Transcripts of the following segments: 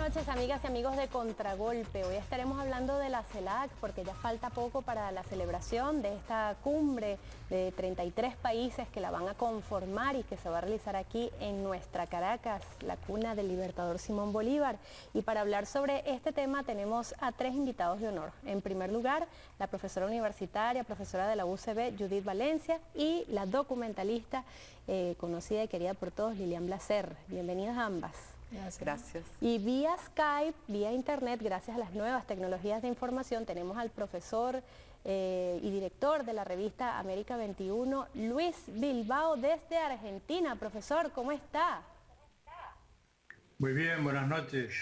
noches, amigas y amigos de Contragolpe. Hoy estaremos hablando de la CELAC porque ya falta poco para la celebración de esta cumbre de 33 países que la van a conformar y que se va a realizar aquí en nuestra Caracas, la cuna del libertador Simón Bolívar. Y para hablar sobre este tema tenemos a tres invitados de honor. En primer lugar, la profesora universitaria, profesora de la UCB, Judith Valencia, y la documentalista conocida y querida por todos, Lilian Blaser. Bienvenidas ambas. Gracias. Y vía Skype, vía internet, gracias a las nuevas tecnologías de información, tenemos al profesor y director de la revista América 21, Luis Bilbao, desde Argentina. Profesor, ¿cómo está? Muy bien, buenas noches.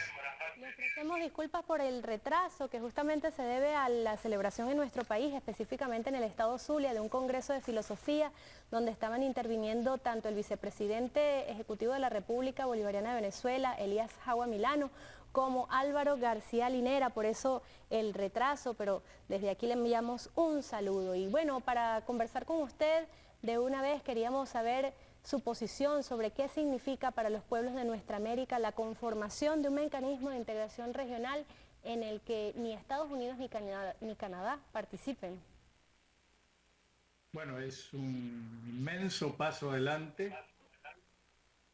Le ofrecemos disculpas por el retraso que justamente se debe a la celebración en nuestro país, específicamente en el estado Zulia, de un congreso de filosofía donde estaban interviniendo tanto el vicepresidente ejecutivo de la República Bolivariana de Venezuela, Elías Jaua Milano, como Álvaro García Linera. Por eso el retraso, pero desde aquí le enviamos un saludo. Y bueno, para conversar con usted de una vez queríamos saber su posición sobre qué significa para los pueblos de nuestra América la conformación de un mecanismo de integración regional en el que ni Estados Unidos ni Canadá participen. Bueno, es un inmenso paso adelante,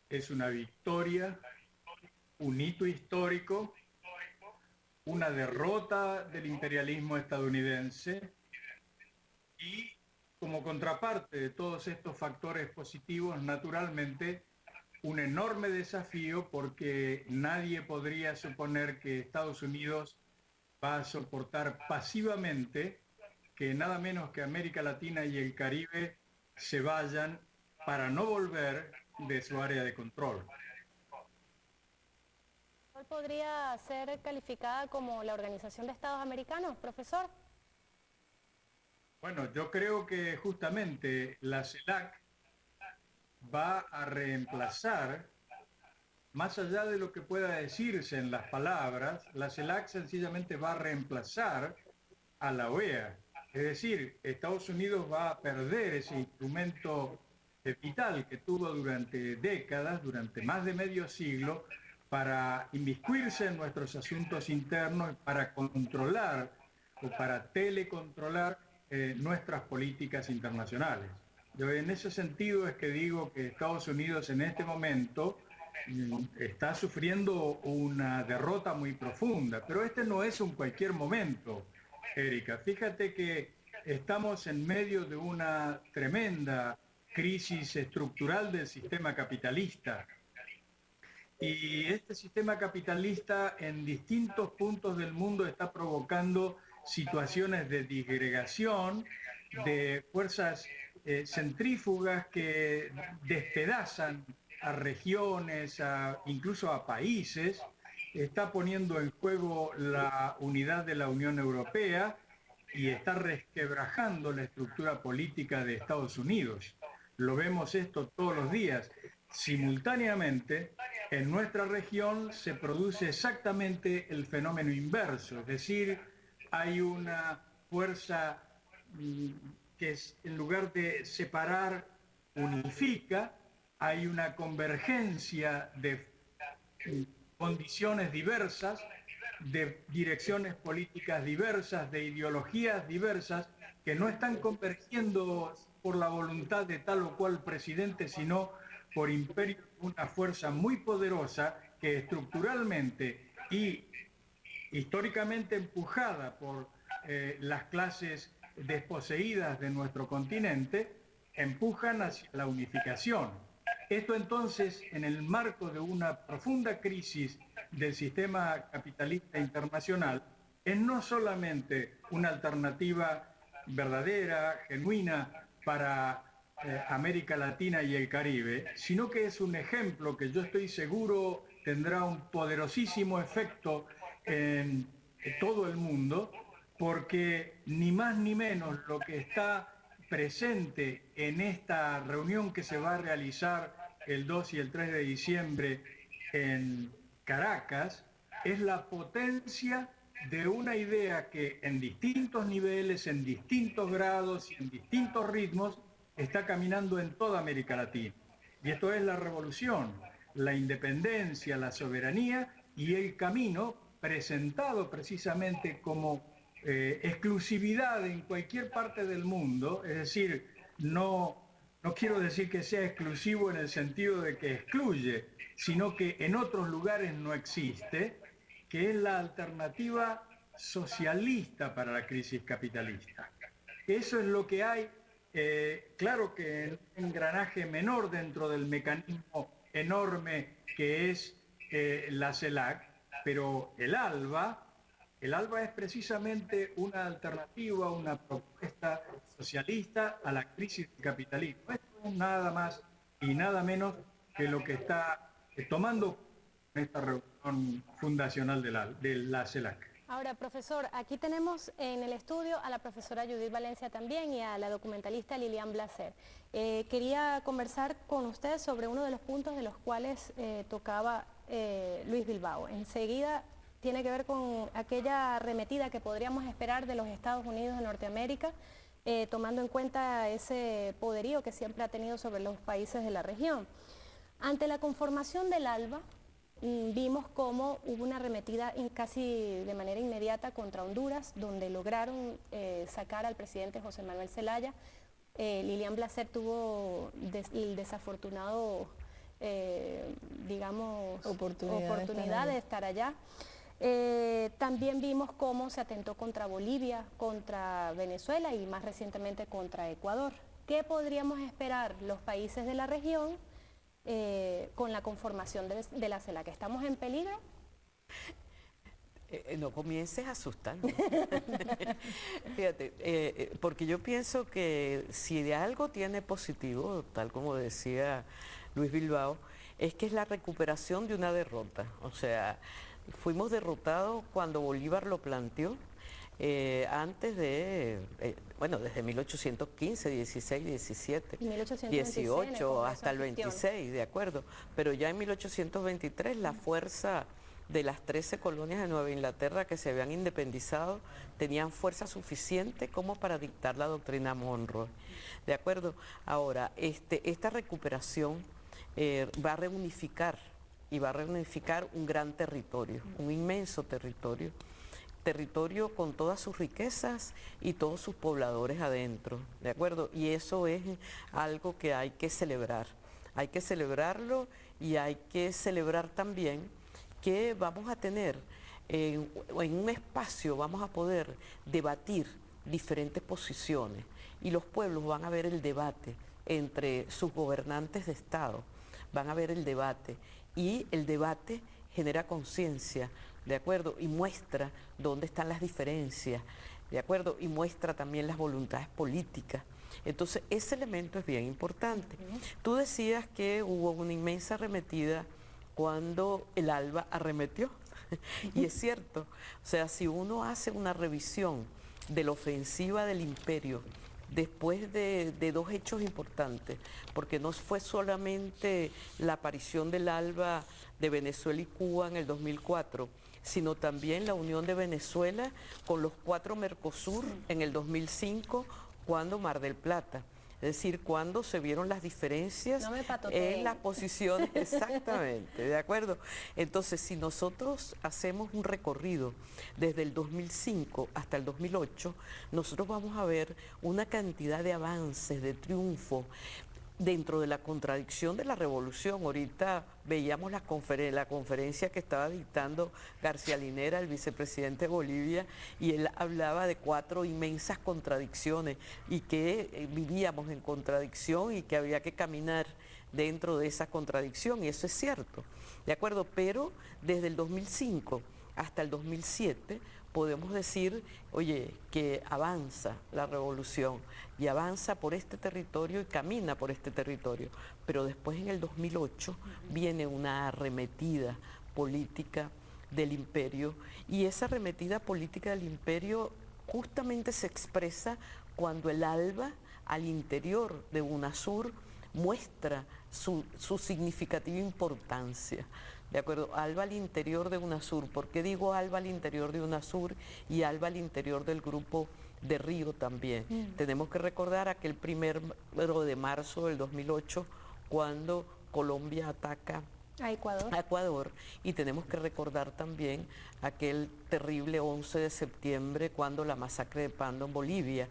es una victoria, un hito histórico, una derrota del imperialismo estadounidense y como contraparte de todos estos factores positivos, naturalmente, un enorme desafío porque nadie podría suponer que Estados Unidos va a soportar pasivamente que nada menos que América Latina y el Caribe se vayan para no volver de su área de control. ¿Cuál podría ser calificada como la Organización de Estados Americanos, profesor? Bueno, yo creo que justamente la CELAC va a reemplazar, más allá de lo que pueda decirse en las palabras, la CELAC sencillamente va a reemplazar a la OEA. Es decir, Estados Unidos va a perder ese instrumento vital que tuvo durante décadas, durante más de medio siglo, para inmiscuirse en nuestros asuntos internos, para controlar o para telecontrolar nuestras políticas internacionales. Yo en ese sentido es que digo que Estados Unidos en este momento está sufriendo una derrota muy profunda, pero este no es un cualquier momento, Erika. Fíjate que estamos en medio de una tremenda crisis estructural del sistema capitalista. Y este sistema capitalista en distintos puntos del mundo está provocando situaciones de disgregación, de fuerzas centrífugas que despedazan a regiones, incluso a países, está poniendo en juego la unidad de la Unión Europea y está resquebrajando la estructura política de Estados Unidos. Lo vemos esto todos los días. Simultáneamente, en nuestra región se produce exactamente el fenómeno inverso, es decir, hay una fuerza que en lugar de separar, unifica, hay una convergencia de condiciones diversas, de direcciones políticas diversas, de ideologías diversas, que no están convergiendo por la voluntad de tal o cual presidente, sino por imperio de una fuerza muy poderosa que estructuralmente y históricamente empujada por las clases desposeídas de nuestro continente, empujan hacia la unificación. Esto entonces, en el marco de una profunda crisis del sistema capitalista internacional, es no solamente una alternativa verdadera, genuina para América Latina y el Caribe, sino que es un ejemplo que yo estoy seguro tendrá un poderosísimo efecto en todo el mundo, porque ni más ni menos lo que está presente en esta reunión que se va a realizar el 2 y el 3 de diciembre en Caracas es la potencia de una idea que en distintos niveles, en distintos grados y en distintos ritmos está caminando en toda América Latina. Y esto es la revolución, la independencia, la soberanía y el camino presentado precisamente como exclusividad en cualquier parte del mundo, es decir, no quiero decir que sea exclusivo en el sentido de que excluye, sino que en otros lugares no existe, que es la alternativa socialista para la crisis capitalista. Eso es lo que hay, claro que en un engranaje menor dentro del mecanismo enorme que es la CELAC, pero el ALBA es precisamente una alternativa, una propuesta socialista a la crisis del capitalismo. Esto es nada más y nada menos que lo que está tomando esta reunión fundacional de la CELAC. Ahora, profesor, aquí tenemos en el estudio a la profesora Judith Valencia también y a la documentalista Lilian Blaser. Quería conversar con usted sobre uno de los puntos de los cuales tocaba Luis Bilbao. Enseguida tiene que ver con aquella arremetida que podríamos esperar de los Estados Unidos de Norteamérica, tomando en cuenta ese poderío que siempre ha tenido sobre los países de la región. Ante la conformación del ALBA, vimos cómo hubo una arremetida casi de manera inmediata contra Honduras, donde lograron sacar al presidente José Manuel Zelaya. Lilian Blaser tuvo el desafortunado, digamos, oportunidad de estar allá. También vimos cómo se atentó contra Bolivia, contra Venezuela y más recientemente contra Ecuador. ¿Qué podríamos esperar los países de la región con la conformación de la CELAC? ¿Estamos en peligro? No comiences a asustarme. Fíjate, porque yo pienso que si de algo tiene positivo, tal como decía Luis Bilbao, es que es la recuperación de una derrota. O sea, fuimos derrotados cuando Bolívar lo planteó, antes de, bueno, desde 1815, 16, 17, 18 hasta el 26, ¿de acuerdo? Pero ya en 1823 la fuerza de las 13 colonias de Nueva Inglaterra que se habían independizado tenían fuerza suficiente como para dictar la doctrina Monroe, ¿de acuerdo? Ahora, esta recuperación va a reunificar, y va a reunificar un gran territorio, un inmenso territorio con todas sus riquezas y todos sus pobladores adentro, ¿de acuerdo? Y eso es algo que hay que celebrar. Hay que celebrarlo y hay que celebrar también que vamos a tener en un espacio, vamos a poder debatir diferentes posiciones y los pueblos van a ver el debate entre sus gobernantes de Estado, van a ver el debate y el debate genera conciencia, ¿de acuerdo? Y muestra dónde están las diferencias, ¿de acuerdo? Y muestra también las voluntades políticas. Entonces, ese elemento es bien importante. Tú decías que hubo una inmensa arremetida cuando el ALBA arremetió, y es cierto. O sea, si uno hace una revisión de la ofensiva del imperio, después de dos hechos importantes, porque no fue solamente la aparición del ALBA de Venezuela y Cuba en el 2004, sino también la unión de Venezuela con los 4 Mercosur en el 2005, cuando Mar del Plata. Es decir, cuando se vieron las diferencias en las posiciones, exactamente, ¿de acuerdo? Entonces, si nosotros hacemos un recorrido desde el 2005 hasta el 2008, nosotros vamos a ver una cantidad de avances, de triunfos, dentro de la contradicción de la revolución. Ahorita veíamos la conferencia que estaba dictando García Linera, el vicepresidente de Bolivia, y él hablaba de 4 inmensas contradicciones y que vivíamos en contradicción y que había que caminar dentro de esa contradicción, y eso es cierto, ¿de acuerdo? Pero desde el 2005 hasta el 2007 podemos decir, oye, que avanza la revolución y avanza por este territorio y camina por este territorio. Pero después en el 2008 viene una arremetida política del imperio y esa arremetida política del imperio justamente se expresa cuando el ALBA al interior de UNASUR muestra su significativa importancia. De acuerdo, ALBA al interior de UNASUR. ¿Por qué digo ALBA al interior de UNASUR y ALBA al interior del grupo de Río también? Tenemos que recordar aquel 1 de marzo del 2008, cuando Colombia ataca Ecuador. a Ecuador, y tenemos que recordar también aquel terrible 11 de septiembre cuando la masacre de Pando en Bolivia.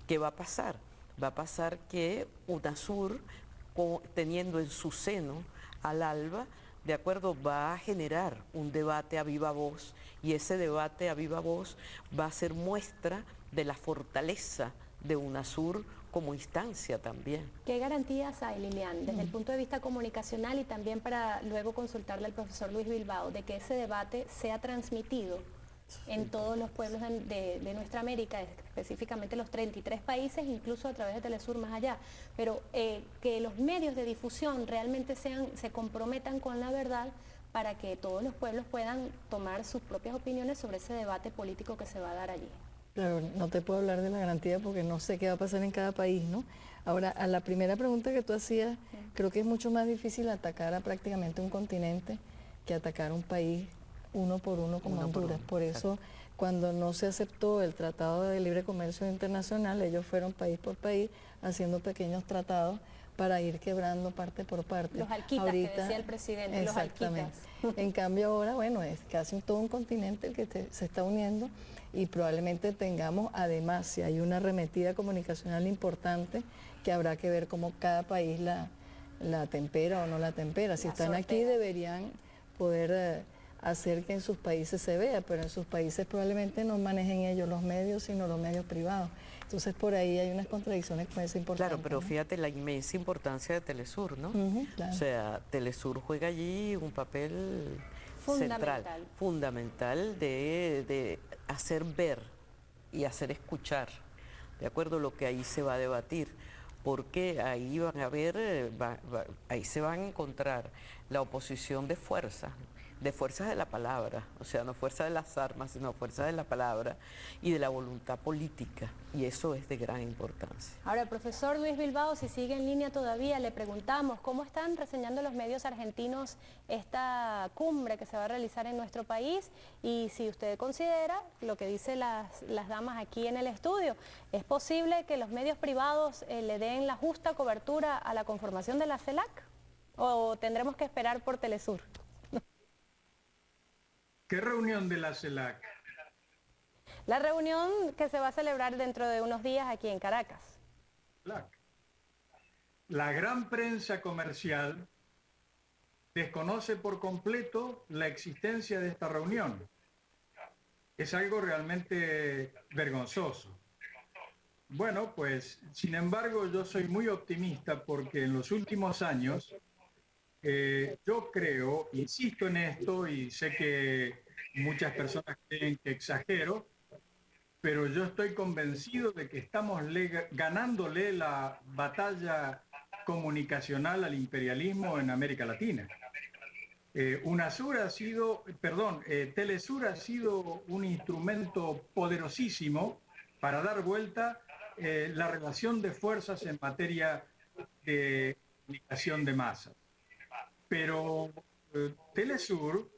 ¿Qué va a pasar? Va a pasar que UNASUR, teniendo en su seno al ALBA, de acuerdo, va a generar un debate a viva voz, y ese debate a viva voz va a ser muestra de la fortaleza de UNASUR como instancia también. ¿Qué garantías hay, Lilian, desde el punto de vista comunicacional y también para luego consultarle al profesor Luis Bilbao, de que ese debate sea transmitido en todos los pueblos de nuestra América, específicamente los 33 países, incluso a través de Telesur más allá, pero que los medios de difusión realmente se comprometan con la verdad para que todos los pueblos puedan tomar sus propias opiniones sobre ese debate político que se va a dar allí? Claro, no te puedo hablar de la garantía porque no sé qué va a pasar en cada país, ¿no? Ahora, a la primera pregunta que tú hacías, creo que es mucho más difícil atacar a prácticamente un continente que atacar un país uno por uno como Honduras. Por eso, cuando no se aceptó el Tratado de Libre Comercio Internacional, ellos fueron país por país haciendo pequeños tratados para ir quebrando parte por parte. Los alquitas, que decía el presidente, los alquitas. En cambio ahora, bueno, es casi todo un continente el que se está uniendo, y probablemente tengamos, además, si hay una arremetida comunicacional importante, que habrá que ver cómo cada país la tempera o no la tempera. Si están aquí deberían poder hacer que en sus países se vea, pero en sus países probablemente no manejen ellos los medios, sino los medios privados. Entonces por ahí hay unas contradicciones con esa importancia. Claro, pero ¿no? Fíjate la inmensa importancia de Telesur, ¿no? Claro. O sea, Telesur juega allí un papel fundamental, central, fundamental de hacer ver y hacer escuchar, ¿de acuerdo? Lo que ahí se va a debatir, porque ahí van a ver, ahí se van a encontrar la oposición de fuerzas de la palabra, o sea, no fuerza de las armas, sino fuerza de la palabra y de la voluntad política, y eso es de gran importancia. Ahora, el profesor Luis Bilbao, si sigue en línea todavía, le preguntamos cómo están reseñando los medios argentinos esta cumbre que se va a realizar en nuestro país, y si usted considera lo que dicen las damas aquí en el estudio, ¿es posible que los medios privados le den la justa cobertura a la conformación de la CELAC? ¿O tendremos que esperar por Telesur? ¿Qué reunión de la CELAC? La reunión que se va a celebrar dentro de unos días aquí en Caracas. La gran prensa comercial desconoce por completo la existencia de esta reunión. Es algo realmente vergonzoso. Bueno, pues, sin embargo, yo soy muy optimista porque en los últimos años yo creo, insisto en esto, y sé que muchas personas creen que exagero, pero yo estoy convencido de que estamos ganándole la batalla comunicacional al imperialismo en América Latina. Telesur ha sido un instrumento poderosísimo para dar vuelta la relación de fuerzas en materia de comunicación de masas. Pero Telesur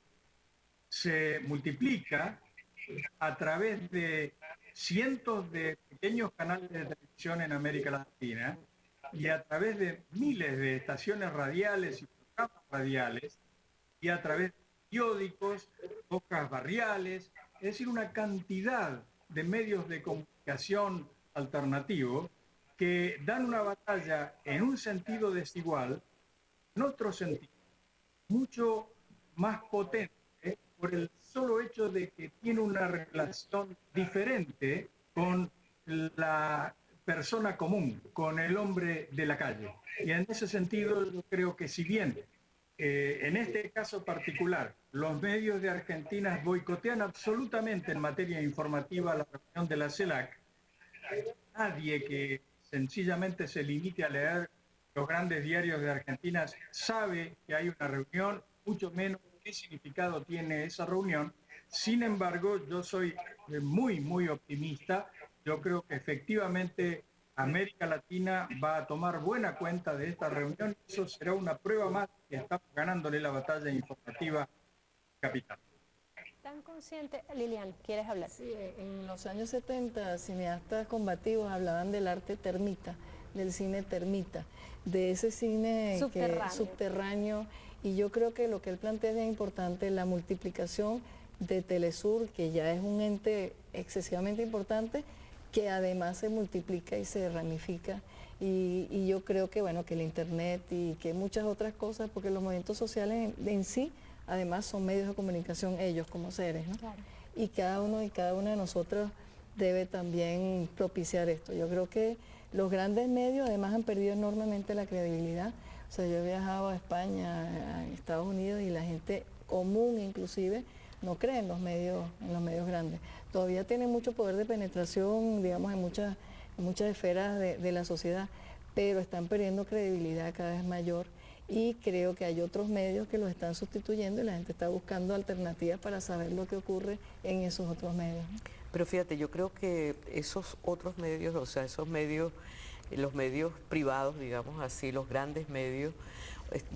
se multiplica a través de cientos de pequeños canales de televisión en América Latina y a través de miles de estaciones radiales y programas radiales y a través de periódicos, hojas barriales, es decir, una cantidad de medios de comunicación alternativos que dan una batalla en un sentido desigual, en otro sentido mucho más potente, por el solo hecho de que tiene una relación diferente con la persona común, con el hombre de la calle. Y en ese sentido yo creo que si bien en este caso particular los medios de Argentina boicotean absolutamente en materia informativa la reunión de la CELAC, nadie que sencillamente se limite a leer los grandes diarios de Argentina sabe que hay una reunión, mucho menos qué significado tiene esa reunión. Sin embargo, yo soy muy, muy optimista. Yo creo que efectivamente América Latina va a tomar buena cuenta de esta reunión. Eso será una prueba más que estamos ganándole la batalla informativa capital. ¿Tan consciente? Lilian, ¿quieres hablar? Sí, en los años 70 cineastas combativos hablaban del arte termita, del cine termita, de ese cine subterráneo Y yo creo que lo que él plantea es bien importante, la multiplicación de Telesur, que ya es un ente excesivamente importante, que además se multiplica y se ramifica. Y yo creo que, bueno, que el Internet y que muchas otras cosas, porque los movimientos sociales en sí, además son medios de comunicación ellos como seres, ¿no? Claro. Y cada uno y cada una de nosotros debe también propiciar esto. Yo creo que los grandes medios además han perdido enormemente la credibilidad. O sea, yo he viajado a España, a Estados Unidos, y la gente común inclusive no cree en los medios grandes. Todavía tienen mucho poder de penetración, digamos, en muchas esferas de la sociedad, pero están perdiendo credibilidad cada vez mayor, y creo que hay otros medios que los están sustituyendo y la gente está buscando alternativas para saber lo que ocurre en esos otros medios, ¿no? Pero fíjate, yo creo que esos otros medios, o sea, esos medios, los medios privados, digamos así, los grandes medios,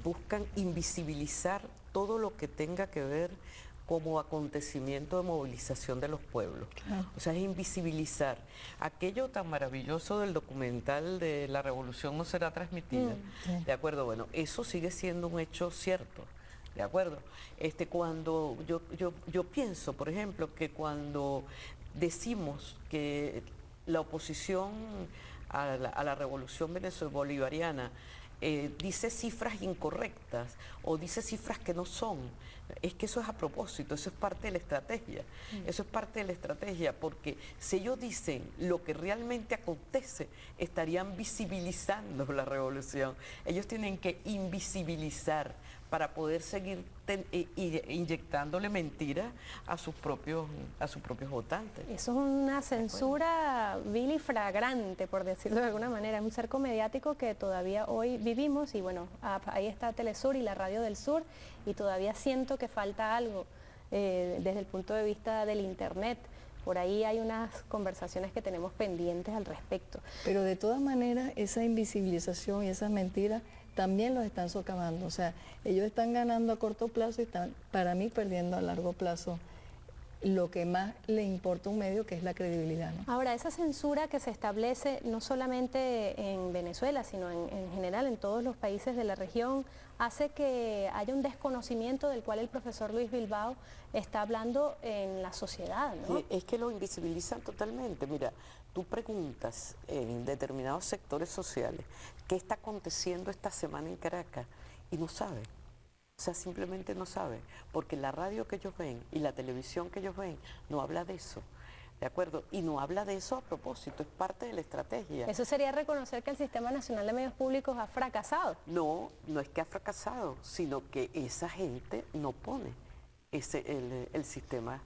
buscan invisibilizar todo lo que tenga que ver como acontecimiento de movilización de los pueblos. Claro. O sea, es invisibilizar aquello tan maravilloso del documental de La Revolución no será transmitida. Sí. ¿De acuerdo? Bueno, eso sigue siendo un hecho cierto. ¿De acuerdo? Cuando yo pienso, por ejemplo, que cuando decimos que la oposición a la revolución bolivariana dice cifras incorrectas o dice cifras que no son, es que eso es a propósito, eso es parte de la estrategia, eso es parte de la estrategia, porque si ellos dicen lo que realmente acontece, estarían visibilizando la revolución. Ellos tienen que invisibilizar para poder seguir inyectándole mentiras a sus propios votantes. Eso es una censura vil y fragrante, por decirlo de alguna manera. Es un cerco mediático que todavía hoy vivimos, y bueno, ahí está Telesur y la Radio del Sur, y todavía siento que falta algo desde el punto de vista del Internet. Por ahí hay unas conversaciones que tenemos pendientes al respecto. Pero de todas maneras, esa invisibilización y esas mentiras también los están socavando. O sea, ellos están ganando a corto plazo y están, para mí, perdiendo a largo plazo lo que más le importa a un medio, que es la credibilidad, ¿no? Ahora, esa censura que se establece no solamente en Venezuela, sino en general en todos los países de la región, hace que haya un desconocimiento del cual el profesor Luis Bilbao está hablando en la sociedad, ¿no? Sí, es que lo invisibilizan totalmente. Mira, tú preguntas en determinados sectores sociales qué está aconteciendo esta semana en Caracas y no saben. O sea, simplemente no saben, porque la radio que ellos ven y la televisión que ellos ven no habla de eso, ¿de acuerdo? Y no habla de eso a propósito, es parte de la estrategia. Eso sería reconocer que el Sistema Nacional de Medios Públicos ha fracasado. No, no es que ha fracasado, sino que esa gente no pone el sistema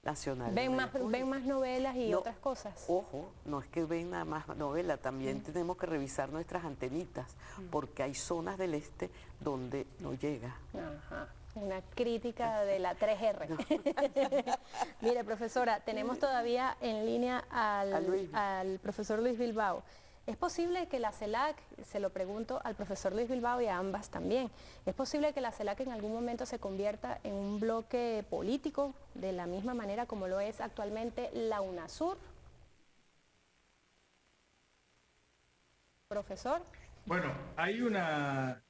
nacional. Ven más novelas y No, otras cosas. Ojo, no es que ven nada más novela, también tenemos que revisar nuestras antenitas, porque hay zonas del este donde no llega. Ajá. Una crítica de la 3R. Mire, profesora, tenemos todavía en línea al profesor Luis Bilbao. ¿Es posible que la CELAC, se lo pregunto al profesor Luis Bilbao y a ambas también, es posible que la CELAC en algún momento se convierta en un bloque político de la misma manera como lo es actualmente la UNASUR? Profesor. Bueno, hay una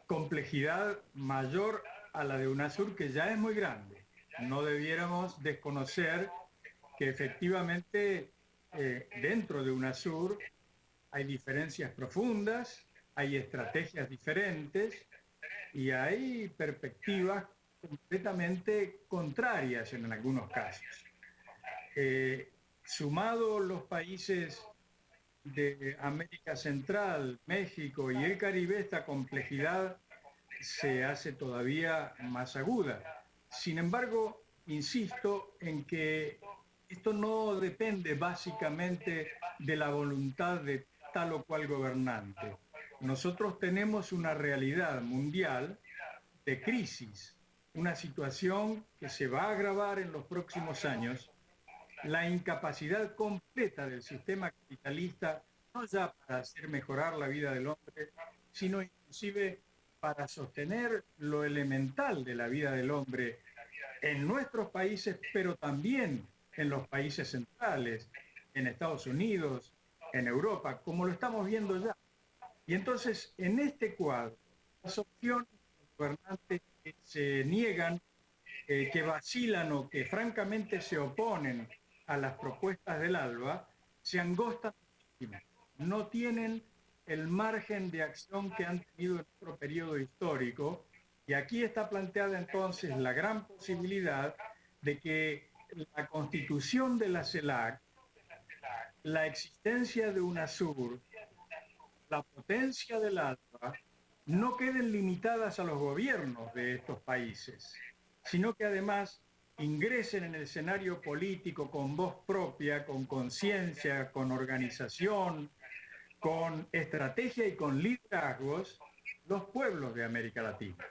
complejidad mayor a la de UNASUR, que ya es muy grande. No debiéramos desconocer que efectivamente dentro de UNASUR hay diferencias profundas, hay estrategias diferentes y hay perspectivas completamente contrarias en algunos casos. Sumado los países de América Central, México y el Caribe, esta complejidad se hace todavía más aguda. Sin embargo, insisto en que esto no depende básicamente de la voluntad de tal o cual gobernante. Nosotros tenemos una realidad mundial de crisis, una situación que se va a agravar en los próximos años. La incapacidad completa del sistema capitalista, no ya para hacer mejorar la vida del hombre, sino inclusive para sostener lo elemental de la vida del hombre en nuestros países, pero también en los países centrales, en Estados Unidos, en Europa, como lo estamos viendo ya. Y entonces, en este cuadro, las opciones gobernantes que se niegan, que vacilan o que francamente se oponen a las propuestas del ALBA, se angostan muchísimo. No tienen el margen de acción que han tenido en otro periodo histórico, y aquí está planteada entonces la gran posibilidad de que la constitución de la CELAC, la existencia de UNASUR, la potencia del ALBA, no queden limitadas a los gobiernos de estos países, sino que además ingresen en el escenario político con voz propia, con conciencia, con organización, con estrategia y con liderazgos, los pueblos de América Latina.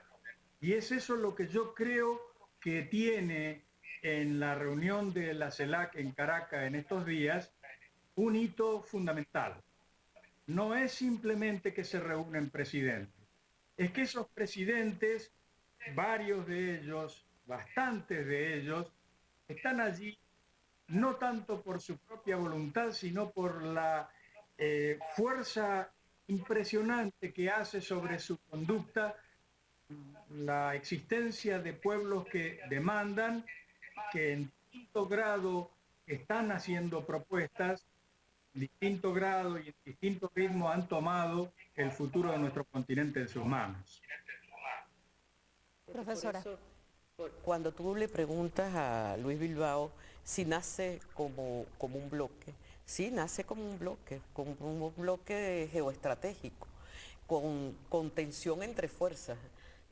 Y es eso lo que yo creo que tiene en la reunión de la CELAC en Caracas en estos días un hito fundamental. No es simplemente que se reúnen presidentes, es que esos presidentes, varios de ellos, bastantes de ellos, están allí no tanto por su propia voluntad, sino por la fuerza impresionante que hace sobre su conducta la existencia de pueblos que demandan, que en distinto grado están haciendo propuestas, en distinto grado y en distinto ritmo han tomado el futuro de nuestro continente en sus manos. Profesora. Cuando tú le preguntas a Luis Bilbao si nace como un bloque, sí, nace como un bloque geoestratégico, con tensión entre fuerzas.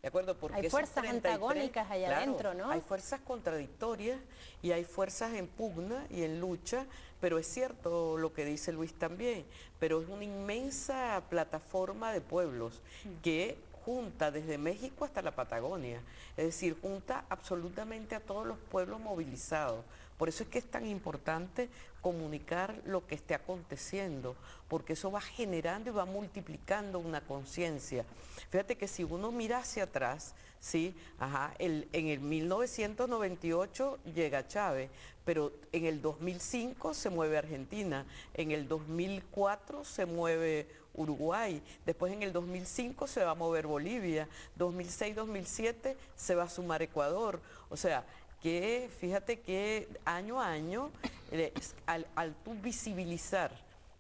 ¿De acuerdo? Porque hay fuerzas antagónicas allá adentro, ¿no? Hay fuerzas contradictorias y hay fuerzas en pugna y en lucha, pero es cierto lo que dice Luis también, pero es una inmensa plataforma de pueblos que junta desde México hasta la Patagonia, es decir, junta absolutamente a todos los pueblos movilizados. Por eso es que es tan importante comunicar lo que esté aconteciendo, porque eso va generando y va multiplicando una conciencia. Fíjate que si uno mira hacia atrás, ¿sí? En el 1998 llega Chávez, pero en el 2005 se mueve Argentina, en el 2004 se mueve Uruguay, después en el 2005 se va a mover Bolivia, 2006-2007 se va a sumar Ecuador, o sea, que fíjate que año a año, al tú visibilizar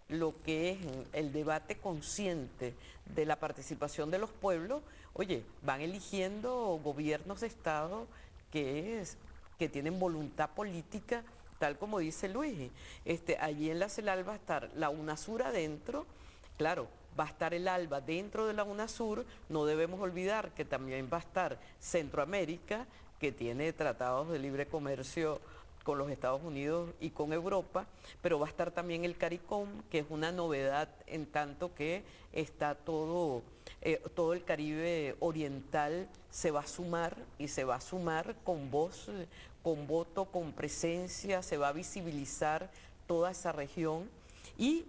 lo que es el debate consciente de la participación de los pueblos, oye, van eligiendo gobiernos de Estado que tienen voluntad política, tal como dice Luis. Allí en la CELAL va a estar la UNASUR adentro, claro, va a estar el ALBA dentro de la UNASUR, no debemos olvidar que también va a estar Centroamérica, que tiene tratados de libre comercio con los Estados Unidos y con Europa, pero va a estar también el CARICOM, que es una novedad en tanto que está todo el Caribe oriental se va a sumar y se va a sumar con voz, con voto, con presencia, se va a visibilizar toda esa región y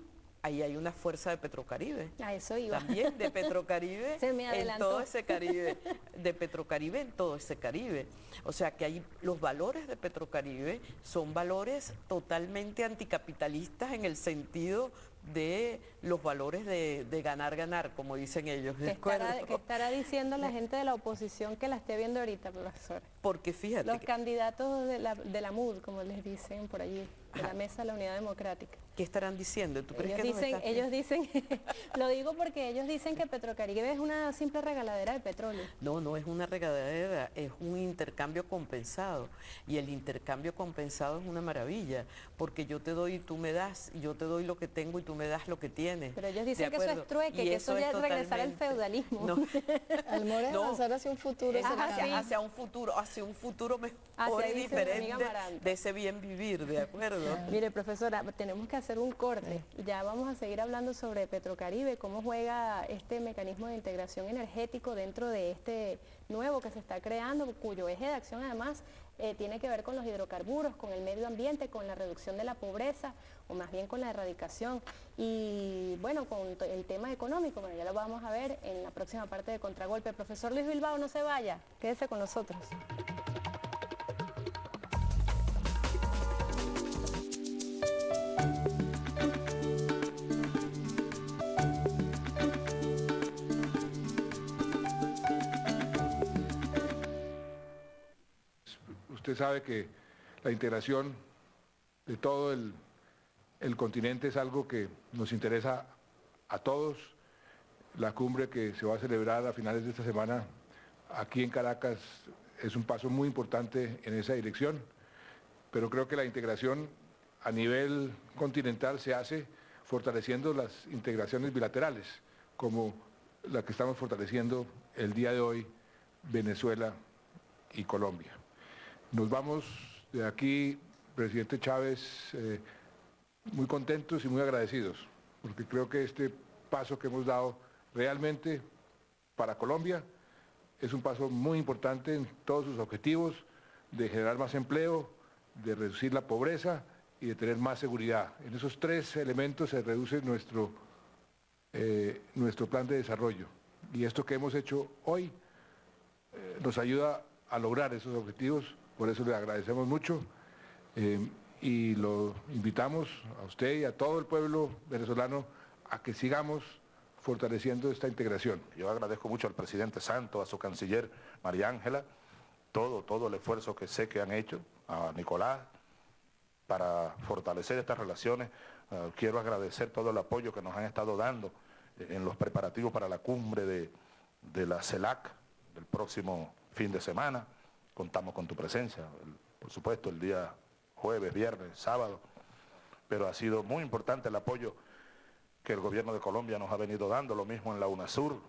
ahí hay una fuerza de Petrocaribe. A eso iba. También de Petrocaribe Se me en adelantó. todo ese Caribe, de Petrocaribe en todo ese Caribe. O sea que hay, los valores de Petrocaribe son valores totalmente anticapitalistas en el sentido de los valores de ganar, ganar, como dicen ellos. ¿De acuerdo? ¿Qué estará diciendo la gente de la oposición que la esté viendo ahorita, profesor? Porque fíjate Los que, candidatos de la MUD, como les dicen por allí, de la Mesa de la Unidad Democrática. ¿qué estarán diciendo? ¿Tú crees Ellos dicen, lo digo porque ellos dicen que Petrocaribe es una simple regaladera de petróleo. No, no es una regadera, es un intercambio compensado. Y el intercambio compensado es una maravilla, porque yo te doy y tú me das, y yo te doy lo que tengo y tú me das lo que tienes. Pero ellos dicen que eso es trueque, Y que eso ya es regresar al totalmente- feudalismo. No, Almora es No. avanzar hacia un futuro cercano. hacia un futuro mejor Hacia y ahí dice mi amiga diferente Amaranta. de ese bien vivir, ¿de acuerdo? Mire, profesora, tenemos que hacer un corte. Ya vamos a seguir hablando sobre Petrocaribe, cómo juega este mecanismo de integración energético dentro de este nuevo que se está creando, cuyo eje de acción además tiene que ver con los hidrocarburos, con el medio ambiente, con la reducción de la pobreza, o más bien con la erradicación. Y bueno, con el tema económico, bueno, ya lo vamos a ver en la próxima parte de Contragolpe. Profesor Luis Bilbao, no se vaya, quédese con nosotros. Usted sabe que la integración de todo el continente es algo que nos interesa a todos. La cumbre que se va a celebrar a finales de esta semana aquí en Caracas es un paso muy importante en esa dirección, pero creo que la integración a nivel continental se hace fortaleciendo las integraciones bilaterales, como la que estamos fortaleciendo el día de hoy Venezuela y Colombia. Nos vamos de aquí, presidente Chávez, muy contentos y muy agradecidos, porque creo que este paso que hemos dado realmente para Colombia es un paso muy importante en todos sus objetivos de generar más empleo, de reducir la pobreza y de tener más seguridad. En esos tres elementos se reduce nuestro plan de desarrollo. Y esto que hemos hecho hoy nos ayuda a lograr esos objetivos, por eso le agradecemos mucho y lo invitamos a usted y a todo el pueblo venezolano a que sigamos fortaleciendo esta integración. Yo agradezco mucho al presidente Santos, a su canciller María Ángela, todo el esfuerzo que sé que han hecho, a Nicolás, para fortalecer estas relaciones. Quiero agradecer todo el apoyo que nos han estado dando en los preparativos para la cumbre de la CELAC del próximo fin de semana. Contamos con tu presencia, por supuesto, el día jueves, viernes, sábado, pero ha sido muy importante el apoyo que el gobierno de Colombia nos ha venido dando, lo mismo en la UNASUR.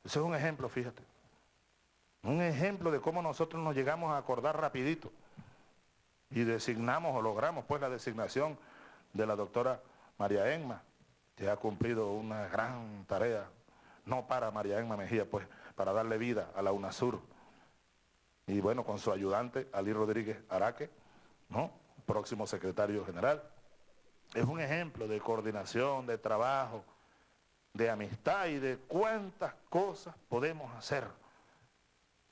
Ese es un ejemplo, fíjate, un ejemplo de cómo nosotros nos llegamos a acordar rapidito y designamos o logramos pues la designación de la doctora María Emma, que ha cumplido una gran tarea, no para María Emma Mejía, pues para darle vida a la UNASUR. Y bueno, con su ayudante, Ali Rodríguez Araque, ¿no?, próximo secretario general. Es un ejemplo de coordinación, de trabajo, de amistad y de cuántas cosas podemos hacer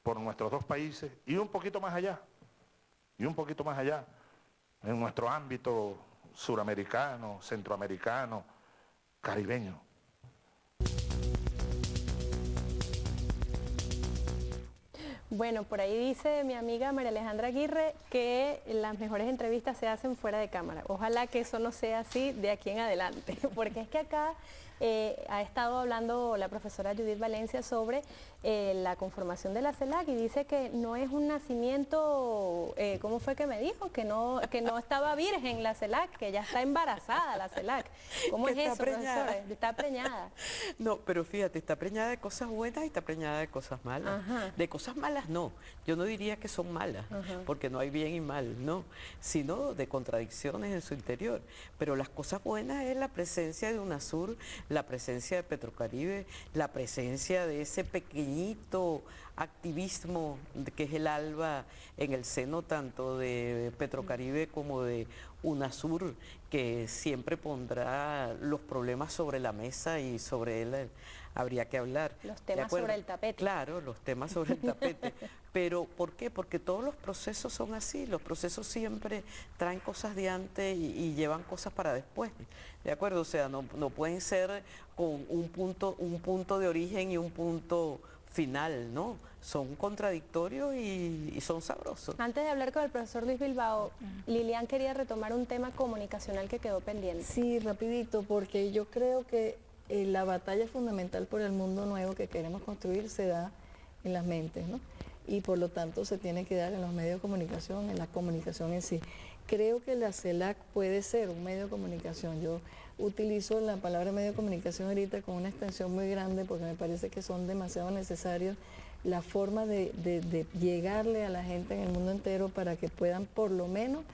por nuestros dos países y un poquito más allá, en nuestro ámbito suramericano, centroamericano, caribeño. Bueno, por ahí dice mi amiga María Alejandra Aguirre que las mejores entrevistas se hacen fuera de cámara. Ojalá que eso no sea así de aquí en adelante, porque es que acá ha estado hablando la profesora Judith Valencia sobre la conformación de la CELAC y dice que no es un nacimiento, ¿cómo fue que me dijo? Que no estaba virgen la CELAC, que ya está embarazada la CELAC. ¿Cómo es eso, profesora? Está preñada. No, pero fíjate, está preñada de cosas buenas y está preñada de cosas malas. Ajá. De cosas malas no, yo no diría que son malas, porque no hay bien y mal, no, sino de contradicciones en su interior. Pero las cosas buenas es la presencia de UNASUR, la presencia de Petrocaribe, la presencia de ese pequeñito activismo que es el ALBA en el seno tanto de Petrocaribe como de UNASUR, que siempre pondrá los problemas sobre la mesa y sobre él habría que hablar. Los temas sobre el tapete. Claro, los temas sobre el tapete. Pero ¿por qué? Porque todos los procesos son así, los procesos siempre traen cosas de antes y llevan cosas para después, ¿de acuerdo? O sea, no pueden ser con un punto de origen y un punto final, ¿no? Son contradictorios y son sabrosos. Antes de hablar con el profesor Luis Bilbao, Lilian quería retomar un tema comunicacional que quedó pendiente. Sí, rapidito, porque yo creo que la batalla fundamental por el mundo nuevo que queremos construir se da en las mentes, ¿no? Y por lo tanto se tiene que dar en los medios de comunicación, en la comunicación en sí. Creo que la CELAC puede ser un medio de comunicación. Yo utilizo la palabra medio de comunicación ahorita con una extensión muy grande porque me parece que son demasiado necesarios la forma de llegarle a la gente en el mundo entero para que puedan por lo menos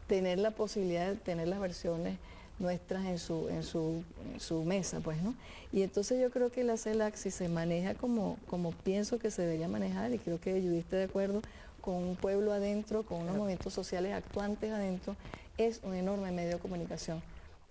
tener la posibilidad de tener las versiones nuestras en su mesa, pues, ¿no? Y entonces yo creo que la CELAC, si se maneja como pienso que se debería manejar, y creo que Judith está de acuerdo, con un pueblo adentro, con unos movimientos sociales actuantes adentro, es un enorme medio de comunicación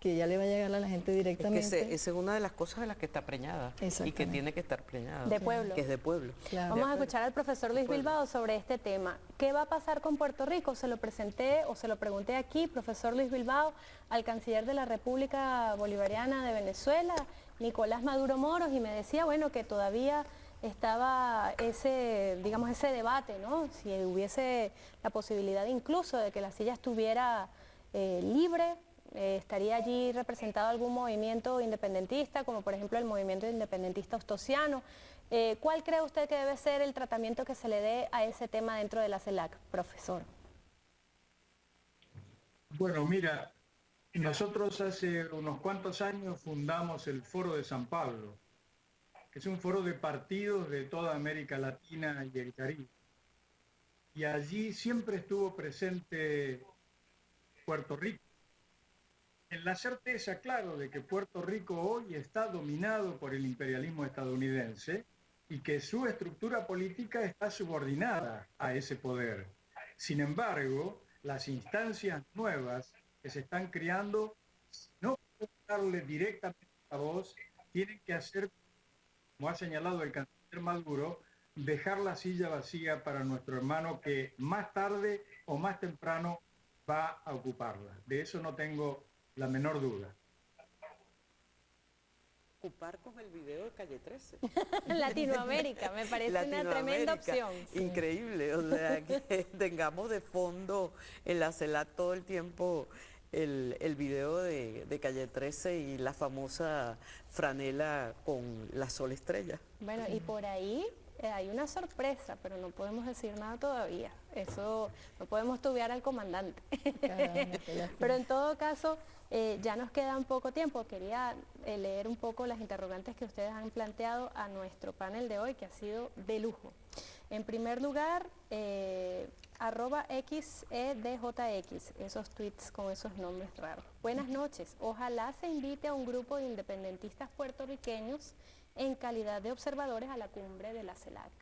que ya le va a llegar a la gente directamente. Es que esa es una de las cosas de las que está preñada y que tiene que estar preñada. De pueblo. Que es de pueblo. Claro. Vamos a escuchar al profesor Luis Bilbao sobre este tema. ¿Qué va a pasar con Puerto Rico? Se lo presenté o se lo pregunté aquí, profesor Luis Bilbao, al canciller de la República Bolivariana de Venezuela, Nicolás Maduro Moros, y me decía, bueno, que todavía estaba ese, digamos, ese debate, ¿no? Si hubiese la posibilidad incluso de que la silla estuviera libre, estaría allí representado algún movimiento independentista, como por ejemplo el movimiento independentista ostosiano. ¿Cuál cree usted que debe ser el tratamiento que se le dé a ese tema dentro de la CELAC, profesor? Bueno, mira, nosotros hace unos cuantos años fundamos el Foro de San Pablo, que es un foro de partidos de toda América Latina y el Caribe. Y allí siempre estuvo presente Puerto Rico, en la certeza, claro, de que Puerto Rico hoy está dominado por el imperialismo estadounidense y que su estructura política está subordinada a ese poder. Sin embargo, las instancias nuevas que se están creando, si no pueden darle directamente a voz, tienen que hacer, como ha señalado el canciller Maduro, dejar la silla vacía para nuestro hermano que más tarde o más temprano va a ocuparla. De eso no tengo la menor duda. Ocupar con el video de Calle 13. Latinoamérica, me parece una tremenda opción. Increíble, o sea, que tengamos de fondo en la CELAC todo el tiempo el video de Calle 13 y la famosa franela con la Sol Estrella. Bueno, y por ahí hay una sorpresa, pero no podemos decir nada todavía. Eso no podemos tubear al comandante. Pero en todo caso, ya nos queda un poco tiempo. Quería leer un poco las interrogantes que ustedes han planteado a nuestro panel de hoy, que ha sido de lujo. En primer lugar, @XEDJX, esos tweets con esos nombres raros. Buenas noches, ojalá se invite a un grupo de independentistas puertorriqueños en calidad de observadores a la cumbre de la CELAC.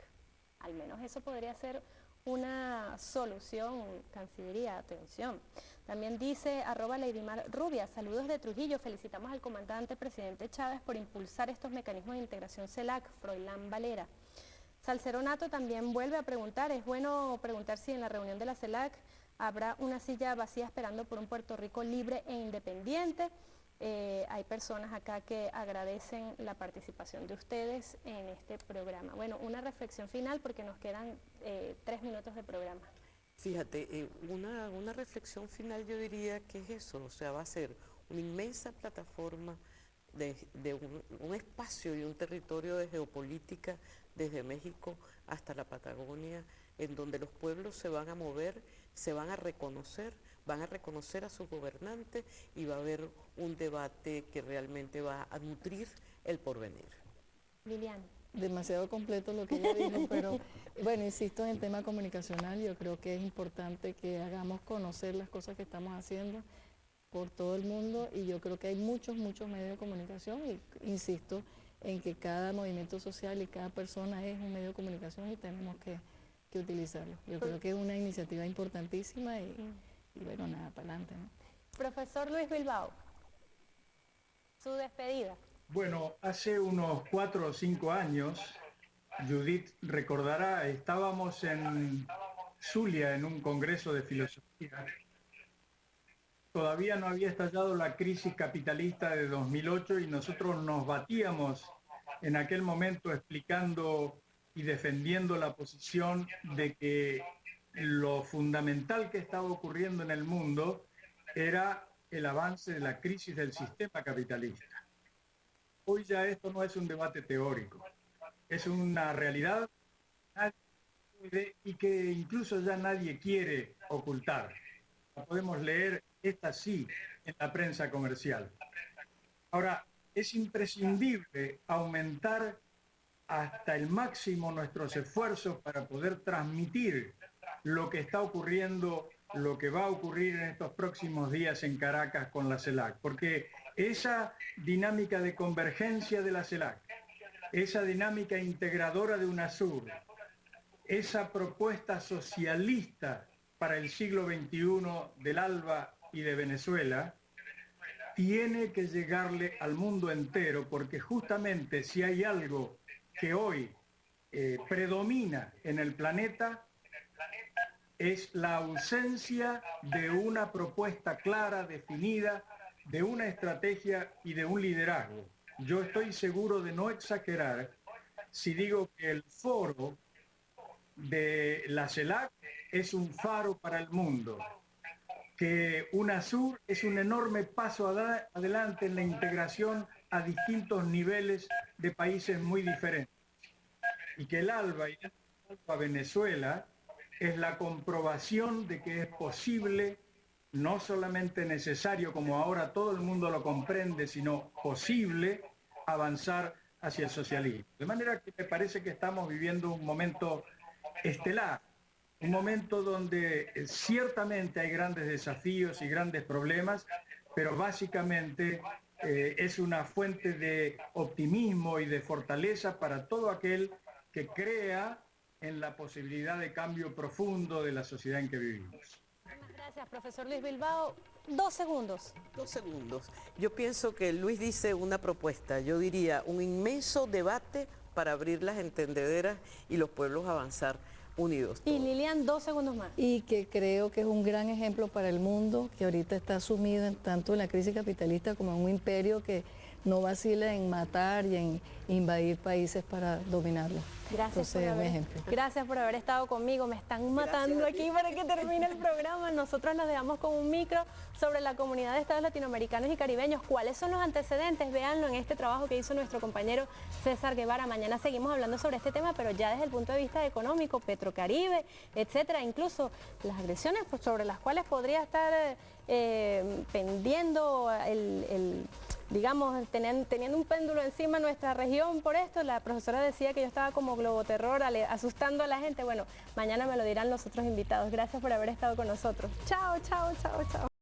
Al menos eso podría ser una solución, Cancillería, atención. También dice @Leidimar Rubia, saludos de Trujillo, felicitamos al comandante presidente Chávez por impulsar estos mecanismos de integración CELAC, Froilán Valera. Salceronato también vuelve a preguntar, es bueno preguntar si en la reunión de la CELAC habrá una silla vacía esperando por un Puerto Rico libre e independiente. Hay personas acá que agradecen la participación de ustedes en este programa. Bueno, una reflexión final porque nos quedan 3 minutos de programa. Fíjate, una reflexión final yo diría que es eso, o sea, va a ser una inmensa plataforma de un espacio y un territorio de geopolítica desde México hasta la Patagonia, en donde los pueblos se van a mover, se van a reconocer a sus gobernantes y va a haber un debate que realmente va a nutrir el porvenir. Liliana. Demasiado completo lo que ella dijo, pero bueno, insisto en el tema comunicacional, yo creo que es importante que hagamos conocer las cosas que estamos haciendo por todo el mundo y yo creo que hay muchos medios de comunicación y insisto en que cada movimiento social y cada persona es un medio de comunicación y tenemos que utilizarlo. Yo creo que es una iniciativa importantísima y bueno, nada, para adelante, ¿no? Profesor Luis Bilbao, su despedida. Bueno, hace unos 4 o 5 años, Judith recordará, estábamos en Zulia en un congreso de filosofía. Todavía no había estallado la crisis capitalista de 2008 y nosotros nos batíamos en aquel momento explicando y defendiendo la posición de que lo fundamental que estaba ocurriendo en el mundo era el avance de la crisis del sistema capitalista. Hoy ya esto no es un debate teórico, es una realidad y que incluso ya nadie quiere ocultar. La podemos leer, esta sí, en la prensa comercial. Ahora, es imprescindible aumentar hasta el máximo nuestros esfuerzos para poder transmitir lo que está ocurriendo, lo que va a ocurrir en estos próximos días en Caracas con la CELAC, porque esa dinámica de convergencia de la CELAC, esa dinámica integradora de UNASUR, esa propuesta socialista para el siglo XXI del ALBA y de Venezuela, tiene que llegarle al mundo entero, porque justamente si hay algo que hoy predomina en el planeta, es la ausencia de una propuesta clara, definida, de una estrategia y de un liderazgo. Yo estoy seguro de no exagerar si digo que el foro de la CELAC es un faro para el mundo, que UNASUR es un enorme paso adelante en la integración a distintos niveles de países muy diferentes, y que el ALBA y el ALBA Venezuela es la comprobación de que es posible, no solamente necesario como ahora todo el mundo lo comprende, sino posible avanzar hacia el socialismo. De manera que me parece que estamos viviendo un momento estelar, un momento donde ciertamente hay grandes desafíos y grandes problemas, pero básicamente es una fuente de optimismo y de fortaleza para todo aquel que crea en la posibilidad de cambio profundo de la sociedad en que vivimos. Muchas gracias, profesor Luis Bilbao. 2 segundos. 2 segundos. Yo pienso que Luis dice una propuesta, yo diría un inmenso debate para abrir las entendederas y los pueblos avanzar unidos. Y Lilian, 2 segundos más. Y que creo que es un gran ejemplo para el mundo, que ahorita está sumido tanto en la crisis capitalista como en un imperio que no vacila en matar y en invadir países para dominarlos. Gracias por haber estado conmigo. Me están matando aquí para que termine el programa. Nosotros nos dejamos con un micro sobre la comunidad de estados latinoamericanos y caribeños. ¿Cuáles son los antecedentes? Véanlo en este trabajo que hizo nuestro compañero César Guevara. Mañana seguimos hablando sobre este tema, pero ya desde el punto de vista económico, Petrocaribe, etcétera. Incluso las agresiones sobre las cuales podría estar pendiendo digamos, teniendo un péndulo encima de nuestra región por esto. La profesora decía que yo estaba como globoterror, asustando a la gente. Bueno, mañana me lo dirán los otros invitados. Gracias por haber estado con nosotros. Chao, chao, chao, chao.